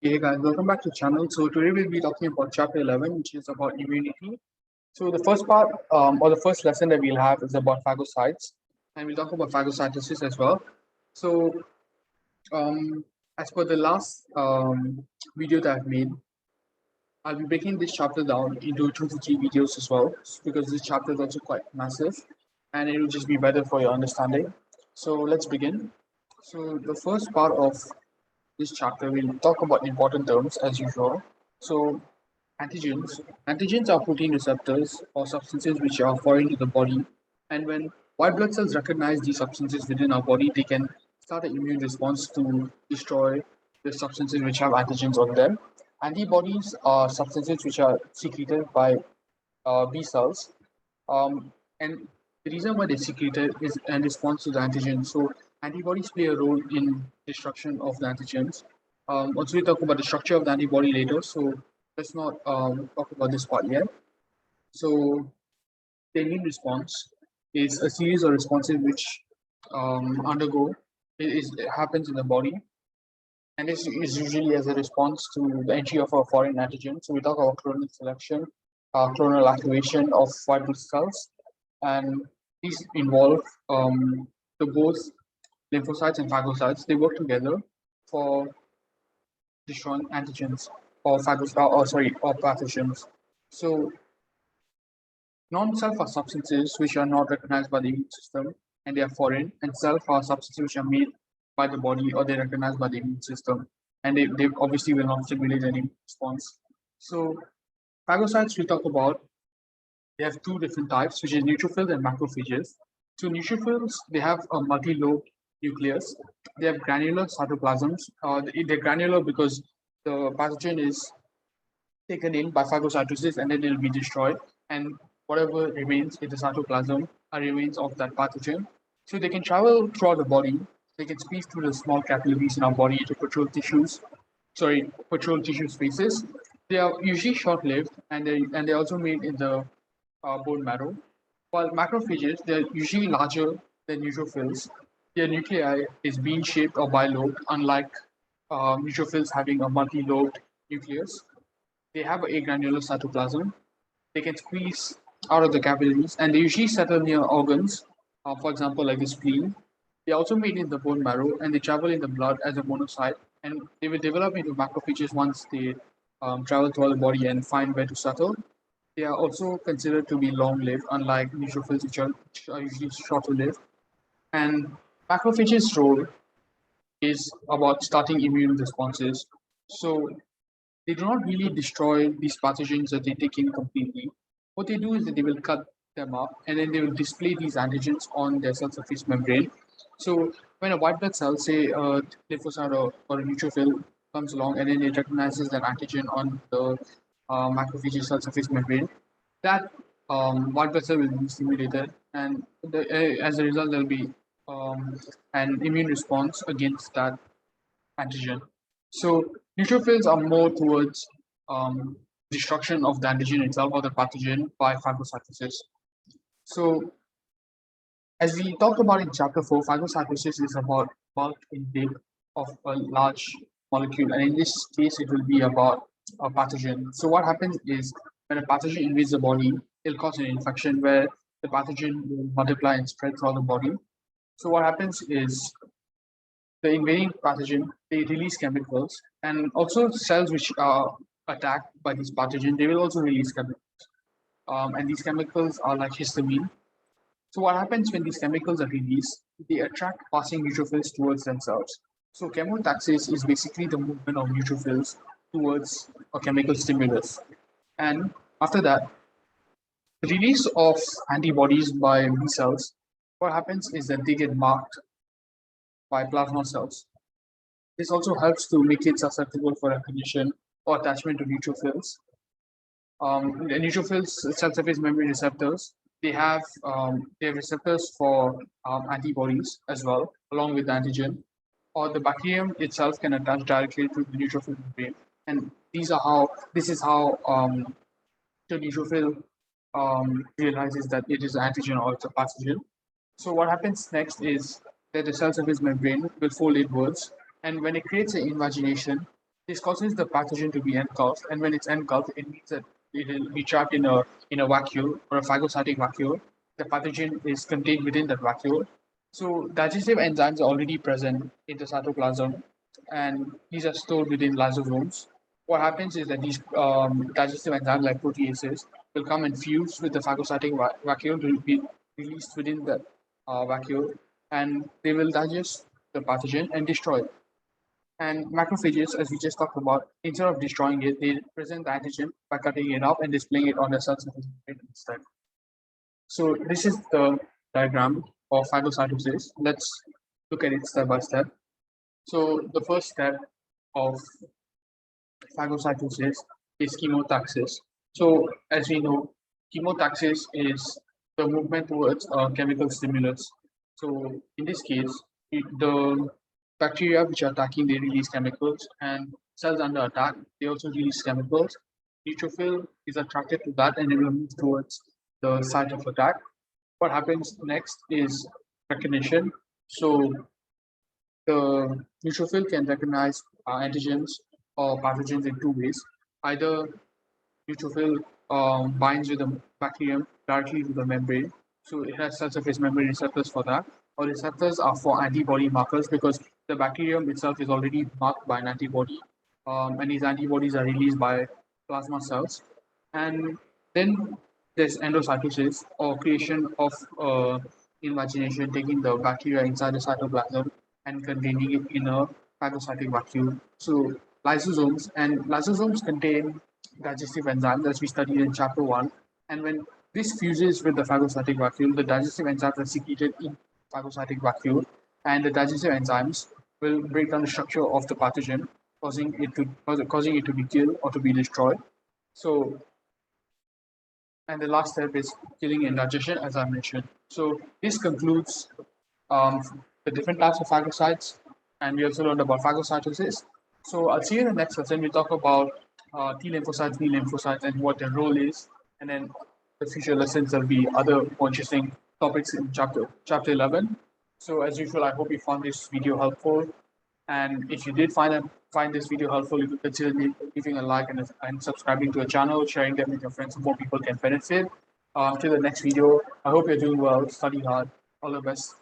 Hey guys, welcome back to the channel. So today we'll be talking about chapter 11, which is about immunity. So the first part, or the first lesson that we'll have is about phagocytes, and we'll talk about phagocytosis as well. So um, as per the last video that I've made, I'll be breaking this chapter down into 2 to 3 videos as well, because this chapter is also quite massive, and it will just be better for your understanding. So let's begin. So the first part of this chapter, we'll talk about important terms as usual. So antigens. Antigens are protein receptors or substances which are foreign to the body. And when white blood cells recognize these substances within our body, they can start an immune response to destroy the substances which have antigens on them. Antibodies are substances which are secreted by B cells. And the reason why they secreted is in response to the antigen. So antibodies play a role in destruction of the antigens. Also, we talk about the structure of the antibody later. So let's not talk about this part yet. So the immune response is a series of responses which undergo it happens in the body, and this is usually as a response to the entry of a foreign antigen. So we talk about clonal selection, clonal activation of white blood cells, and these involve the both lymphocytes and phagocytes. They work together for destroying antigens or or pathogens. So non-self are substances which are not recognized by the immune system and they are foreign, and self are substances which are made by the body or they're recognized by the immune system, and they obviously will not stimulate any response. So phagocytes we talk about, they have two different types, which is neutrophils and macrophages. So neutrophils, they have a multi-lobed nucleus. They have granular cytoplasms. They're granular because the pathogen is taken in by phagocytosis and then it will be destroyed. And whatever remains in the cytoplasm are remains of that pathogen. So they can travel throughout the body. They can squeeze through the small capillaries in our body to patrol tissue spaces. They are usually short-lived and they're also made in the bone marrow. While macrophages, they're usually larger than neutrophils. Their nuclei is bean-shaped or bilobed, unlike neutrophils having a multi-lobed nucleus. They have a granular cytoplasm. They can squeeze out of the capillaries, and they usually settle near organs, for example, like the spleen. They are also made in the bone marrow, and they travel in the blood as a monocyte, and they will develop into macrophages once they travel throughout the body and find where to settle. They are also considered to be long-lived, unlike neutrophils, which are usually shorter-lived. And macrophages' role is about starting immune responses. So they do not really destroy these pathogens that they take in completely. What they do is that they will cut them up and then they will display these antigens on their cell surface membrane. So when a white blood cell, say a lymphocyte or a neutrophil comes along and then it recognizes that antigen on the macrophage cell surface membrane, that white blood cell will be stimulated, and as a result, there will be an immune response against that antigen. So neutrophils are more towards destruction of the antigen itself or the pathogen by phagocytosis. So as we talked about in chapter 4, phagocytosis is about bulk intake of a large molecule, and in this case, it will be about a pathogen. So what happens is when a pathogen invades the body, it'll cause an infection where the pathogen will multiply and spread throughout the body. So what happens is the invading pathogen, they release chemicals, and also cells which are attacked by this pathogen, they will also release chemicals. And these chemicals are like histamine. So what happens when these chemicals are released? They attract passing neutrophils towards themselves. So chemotaxis is basically the movement of neutrophils towards a chemical stimulus. And after that, the release of antibodies by B cells, what happens is that they get marked by plasma cells. This also helps to make it susceptible for recognition or attachment to neutrophils. The neutrophils cell surface membrane receptors, they have receptors for antibodies as well, along with the antigen. Or the bacterium itself can attach directly to the neutrophil membrane, and this is how the neutrophil realizes that it is an antigen or it's a pathogen. So what happens next is that the cell surface membrane will fold inwards, and when it creates an invagination, This causes the pathogen to be engulfed, and when it's engulfed, it means that it will be trapped in a vacuole or a phagocytic vacuole. The pathogen is contained within that vacuole. So digestive enzymes are already present in the cytoplasm, and these are stored within lysosomes. What happens is that these digestive enzymes like proteases will come and fuse with the phagocytic vacuole to be released within the vacuole, and they will digest the pathogen and destroy it. And macrophages, as we just talked about, instead of destroying it, they present the antigen by cutting it up and displaying it on the cell surface instead. So this is the diagram of phagocytosis. Let's look at it step by step. So the first step of phagocytosis is chemotaxis. So as we know, chemotaxis is the movement towards chemical stimulus. So in this case, the bacteria which are attacking, they release chemicals, and cells under attack, they also release chemicals. Neutrophil is attracted to that and it will move towards the site of attack. What happens next is recognition. So the neutrophil can recognize antigens or pathogens in two ways. Either neutrophil binds with the bacterium directly to the membrane, so it has cell surface membrane receptors for that, or receptors are for antibody markers because the bacterium itself is already marked by an antibody, and these antibodies are released by plasma cells. And then there's endocytosis or creation of invagination, taking the bacteria inside the cytoplasm and containing it in a phagocytic vacuole. So lysosomes contain digestive enzymes as we studied in chapter 1, and when this fuses with the phagocytic vacuole, the digestive enzymes are secreted in phagocytic vacuole, and the digestive enzymes will break down the structure of the pathogen, causing it to be killed or to be destroyed. So, and the last step is killing and digestion, as I mentioned. So this concludes um, the different types of phagocytes, and we also learned about phagocytosis. So I'll see you in the next lesson. We talk about T lymphocytes, B lymphocytes, and what their role is, and then the future lessons there'll be other more interesting topics in chapter 11. So as usual, I hope you found this video helpful, and if you did find this video helpful, you could consider leaving a like and subscribing to the channel, sharing them with your friends so more people can benefit. Till the next video, I hope you're doing well, study hard, all the best.